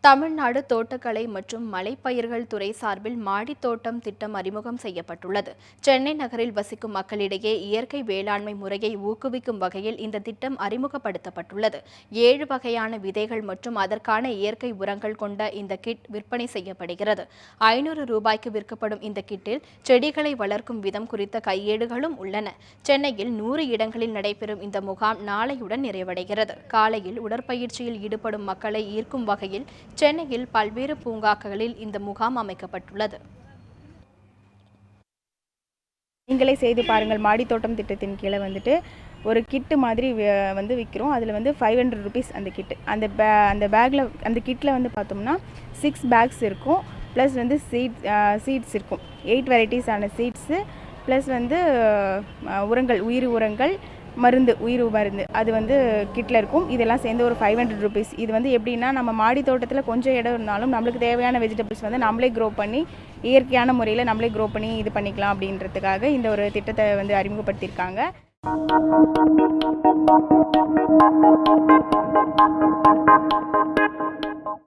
தமிழ்நாடு தோட்டக்கலை மற்றும் மலைப்பயிர்கள் துறை சார்பில் மாடித்தோட்டம் திட்டம் அறிமுகம் செய்யப்பட்டுள்ளது. சென்னை நகரில் வசிக்கும் மக்களிடையே இயற்கை வேளாண்மை முறையை ஊக்குவிக்கும் வகையில் இந்த திட்டம் அறிமுகப்படுத்தப்பட்டுள்ளது. 7 வகையான விதைகள் மற்றும் அதற்கான இயற்கை உரங்கள் கொண்ட இந்த கிட் விற்பனை செய்யப்படுகிறது. 500 ரூபாய்க்கு விற்கப்படும் இந்த கிட்டில் செடிகளை வளர்க்கும் விதம் குறித்த கையேடுகளும் உள்ளன. சென்னையில் 100 இடங்களில் நடைபெறும் இந்த முகாம் நாளையுடன் நிறைவடைகிறது. காலையில் உடற்பயிற்சியில் ஈடுபடும் மக்களை ஈர்க்கும் வகையில் சென்னையில் பல்வேறு பூங்காக்களில் இந்த முகாம் அமைக்கப்பட்டுள்ளது. நீங்களே செய்து பாருங்கள் மாடித்தோட்டம் திட்டத்தின் கீழே ஒரு கிட்டு மாதிரி விற்கிறோம். அதில் 500 ருபீஸ் அந்த கிட்டு. அந்த பேக்கில் அந்த கிட்டில் பார்த்தோம்னா 6 பேக்ஸ் இருக்கும். ப்ளஸ் சீட்ஸ் இருக்கும். 8 வெரைட்டிஸான சீட்ஸு ப்ளஸ் உரங்கள், உயிர் மருந்து அது கிட்டில் இருக்கும். இதெல்லாம் சேர்ந்து ஒரு 500 ருபீஸ். இது எப்படின்னா, நம்ம மாடி தோட்டத்தில் கொஞ்சம் இடம் இருந்தாலும் நம்மளுக்கு தேவையான வெஜிடபிள்ஸ் நம்மளே க்ரோ பண்ணி இயற்கையான முறையில் நம்மளே க்ரோ பண்ணி இது பண்ணிக்கலாம் அப்படின்றதுக்காக இந்த ஒரு திட்டத்தை அறிமுகப்படுத்தியிருக்காங்க.